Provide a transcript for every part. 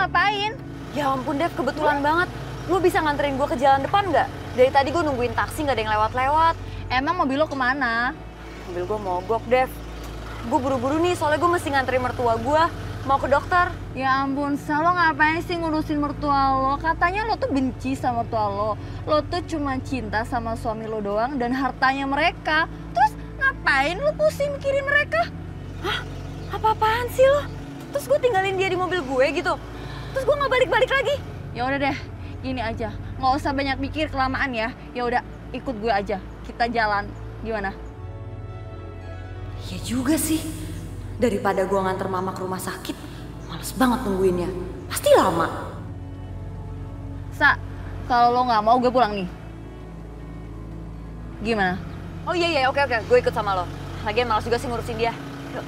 ngapain? Ya ampun Dev, kebetulan banget. Lu bisa nganterin gue ke jalan depan nggak? Dari tadi gue nungguin taksi nggak ada yang lewat-lewat. Emang mobil lo kemana? Mobil gue mogok Dev. Gue buru-buru nih soalnya gue mesti nganterin mertua gue. Mau ke dokter. Ya ampun, Sa, lo ngapain sih ngurusin mertua lo? Katanya lo tuh benci sama mertua lo. Lo tuh cuma cinta sama suami lo doang dan hartanya mereka. Terus ngapain lo pusing mikirin mereka? Hah? Apa-apaan sih lo? Terus gue tinggalin dia di mobil gue gitu? Terus gue nggak balik-balik lagi? Ya udah deh, gini aja. Nggak usah banyak mikir kelamaan ya. Ya udah, ikut gue aja. Kita jalan. Gimana? Ya juga sih. Daripada gue nganter mama ke rumah sakit, males banget nungguinnya. Pasti lama. Sa, kalau lo nggak mau gue pulang nih. Gimana? Oh iya, oke. Gue ikut sama lo. Lagian males juga sih ngurusin dia. Yuk.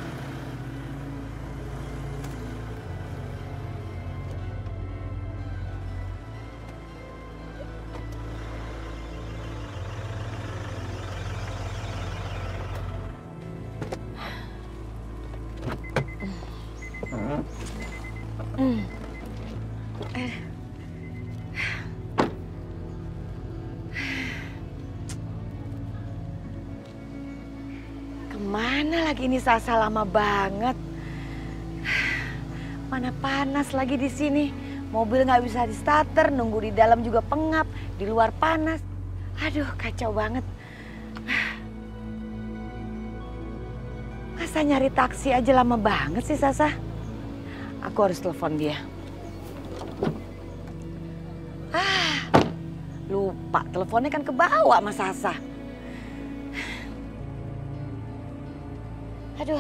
Kemana lagi ini Sasa, lama banget. Mana panas lagi di sini. Mobil nggak bisa di starter, nunggu di dalam juga pengap, di luar panas. Aduh, kacau banget. Masa nyari taksi aja lama banget sih Sasa. Aku harus telepon dia. Lupa, teleponnya kan kebawa sama Sasa. Aduh,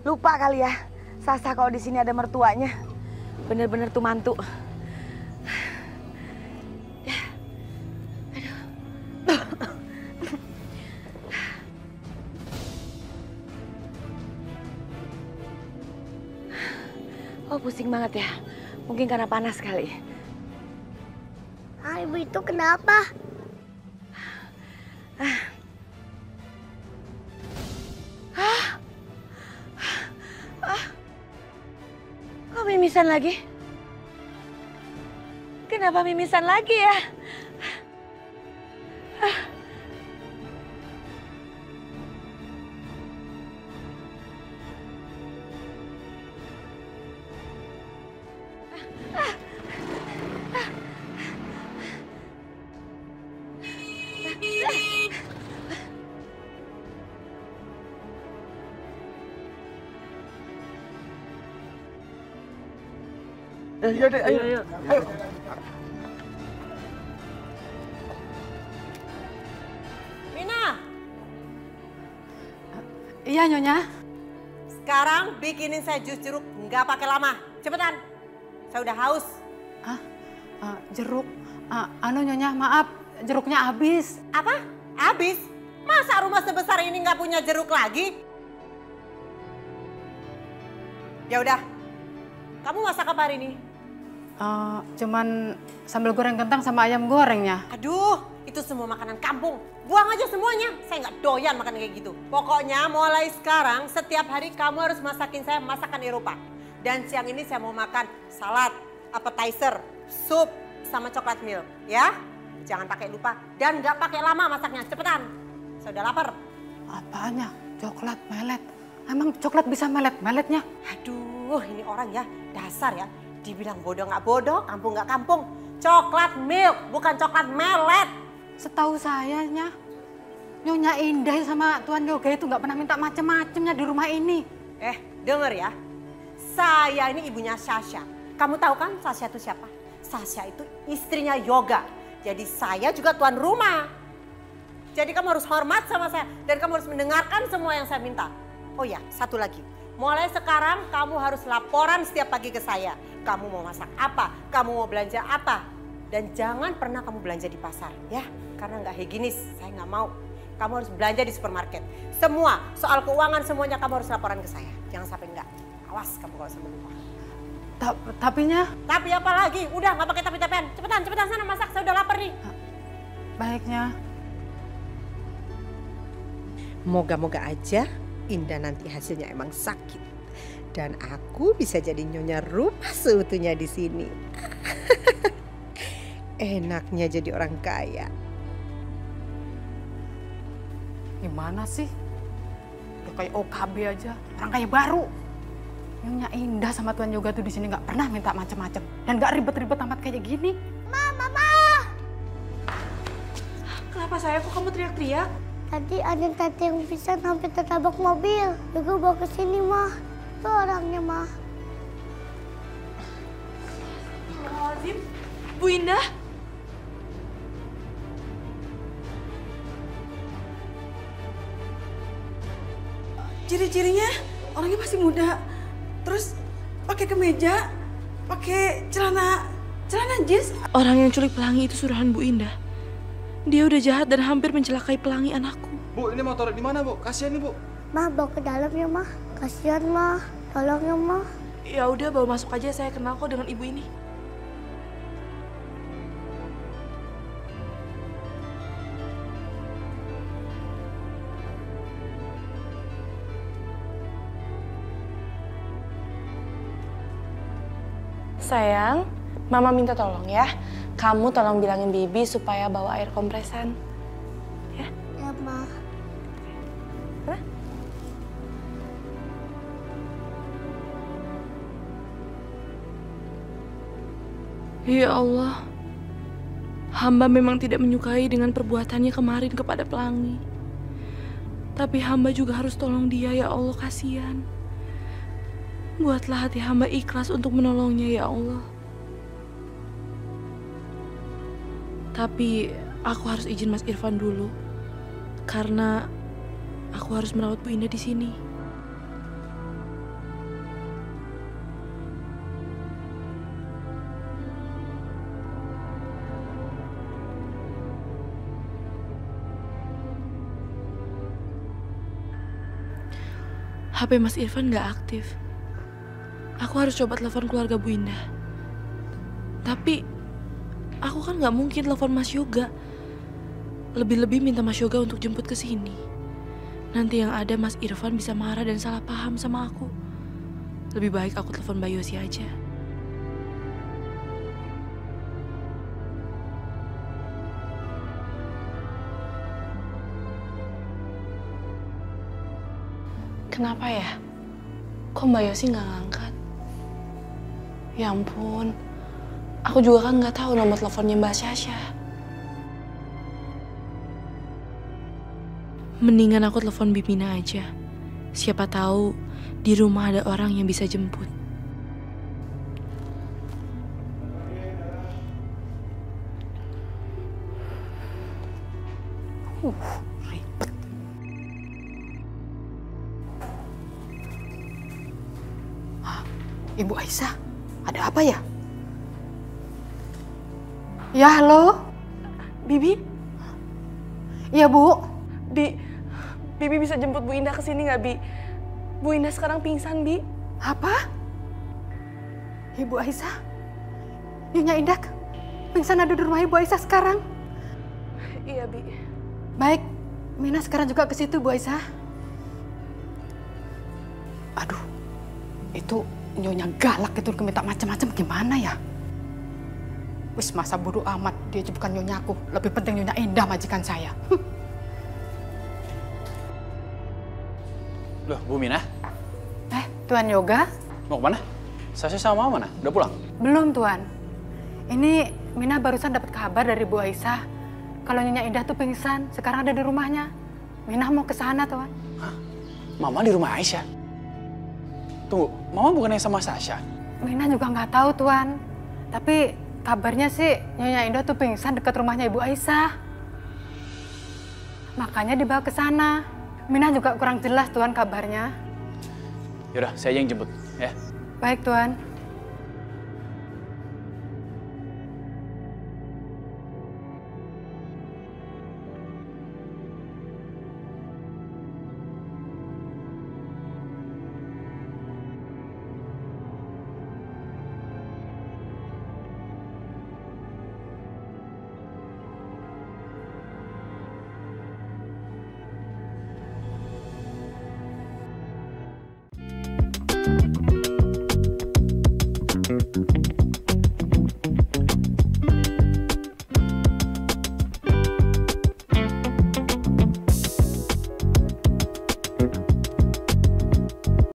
lupa kali ya, Sasa kalau di sini ada mertuanya, bener-bener tuh mantu. Ya, aduh. Oh pusing banget ya, mungkin karena panas kali. Ibu itu kenapa? Kok mimisan lagi? Kenapa mimisan lagi ya? Iya deh, ayo. Mina, Iya, Nyonya. sekarang bikinin saya jus jeruk, nggak pakai lama. Cepetan, saya udah haus. Jeruk. Nyonya, maaf, jeruknya habis. Apa? Habis? Masa rumah sebesar ini nggak punya jeruk lagi? Ya udah, kamu masak apa hari ini? Cuman sambal goreng kentang sama ayam gorengnya. Aduh, itu semua makanan kampung. Buang aja semuanya. Saya nggak doyan makan kayak gitu. Pokoknya mulai sekarang setiap hari kamu harus masakin saya masakan Eropa. Dan siang ini saya mau makan salad, appetizer, sup, sama coklat milk. Ya, jangan pakai lupa. Dan nggak pakai lama masaknya. Cepetan. Saya udah lapar. Apanya? Coklat melet. Emang coklat bisa melet-meletnya? Aduh, ini orang ya dasar ya. Dibilang bodoh nggak bodoh, kampung nggak kampung. Coklat milk, bukan coklat melet. Setahu saya, Nyonya Indah sama Tuan Yoga itu nggak pernah minta macem-macemnya di rumah ini. Denger ya. Saya ini ibunya Sasha. Kamu tahu kan Sasha itu siapa? Sasha itu istrinya Yoga. Jadi saya juga tuan rumah. Jadi kamu harus hormat sama saya. Dan kamu harus mendengarkan semua yang saya minta. Oh ya, satu lagi. Mulai sekarang kamu harus laporan setiap pagi ke saya. Kamu mau masak apa, kamu mau belanja apa. Dan jangan pernah kamu belanja di pasar ya. Karena nggak higienis, saya nggak mau. Kamu harus belanja di supermarket. Semua, soal keuangan semuanya kamu harus laporan ke saya. Jangan sampai enggak. Awas kamu kalau sampai lupa. Tapinya? Tapi apa lagi? Udah nggak pakai tapi-tapian. Cepetan sana masak, saya udah lapar nih. Baiknya. Moga-moga aja Indah nanti hasilnya emang sakit. Dan aku bisa jadi nyonya rumah seutuhnya di sini. Enaknya jadi orang kaya. Gimana sih? Udah kayak OKB aja, orang kaya baru. Nyonya Indah sama Tuan Yoga tuh di sini nggak pernah minta macam-macam dan nggak ribet-ribet amat kayak gini. Kenapa saya kok kamu teriak-teriak? Tadi ada tante yang bisa hampir tertabrak mobil. Yoga bawa ke sini, Mah. Tuh orangnya, Mah. Azim, Bu Indah. Ciri-cirinya orangnya masih muda. Terus pakai kemeja, pakai celana jeans. Orang yang culik pelangi itu suruhan Bu Indah. Dia udah jahat dan hampir mencelakai pelangi anakku. Bu, ini motor di mana, Bu? Kasihan nih, Bu. Mah, bawa ke dalam ya, Mah. Kasihan, Mah. Tolong ya, Mah. Ya udah, bawa masuk aja, saya kenal kok dengan ibu ini. Sayang, Mama minta tolong ya. Kamu tolong bilangin Bibi supaya bawa air kompresan. Ya? Ya, Mah. Ya Allah, hamba memang tidak menyukai dengan perbuatannya kemarin kepada pelangi. Tapi hamba juga harus tolong dia, ya Allah, kasihan. Buatlah hati hamba ikhlas untuk menolongnya, ya Allah. Tapi aku harus izin Mas Irfan dulu, karena aku harus merawat Bu Indah di sini. HP Mas Irfan nggak aktif. Aku harus coba telepon keluarga Bu Indah. Tapi aku kan nggak mungkin telepon Mas Yoga. Lebih-lebih minta Mas Yoga untuk jemput ke sini. Nanti yang ada Mas Irfan bisa marah dan salah paham sama aku. Lebih baik aku telepon Mbak Yosi aja. Kenapa ya? Kok Mbak Yosi nggak ngangkat? Ya ampun, aku juga kan nggak tahu nomor teleponnya Mbak Syasha. Mendingan aku telepon Bimina aja. Siapa tahu di rumah ada orang yang bisa jemput. Ribet. Ibu Aisyah, ada apa ya? Ya, halo? Bibi? Iya, Bu. Bibi bisa jemput Bu Indah ke sini nggak, Bi? Bu Indah sekarang pingsan, Bi. Apa? Ibu Aisyah? Nyonya Indah pingsan ada di rumah Ibu Aisyah sekarang? Iya, Bi. Baik, Mina sekarang juga ke situ, Bu Aisyah. Aduh, itu Nyonya galak itu minta macam-macam gimana ya? Wis masa bodoh amat, dia aja bukan Nyonyaku. Lebih penting Nyonya Indah majikan saya. Loh, Bu Mina, Tuan Yoga? mau kemana? Sasha sama Mama mana? Udah pulang? Belum, Tuan. Ini Mina barusan dapat kabar dari Bu Aisyah. Kalau Nyonya Indah tuh pingsan, sekarang ada di rumahnya. Mina mau ke sana, Tuan. Hah? Mama di rumah Aisyah? Tunggu, Mama bukannya sama Sasha? Mina juga nggak tahu, Tuan. Tapi kabarnya sih Nyonya Indah tuh pingsan dekat rumahnya Ibu Aisyah. Makanya dibawa ke sana. Mina juga kurang jelas, Tuan, kabarnya. Yaudah, saya aja yang jemput, ya. Baik, Tuan. Bye.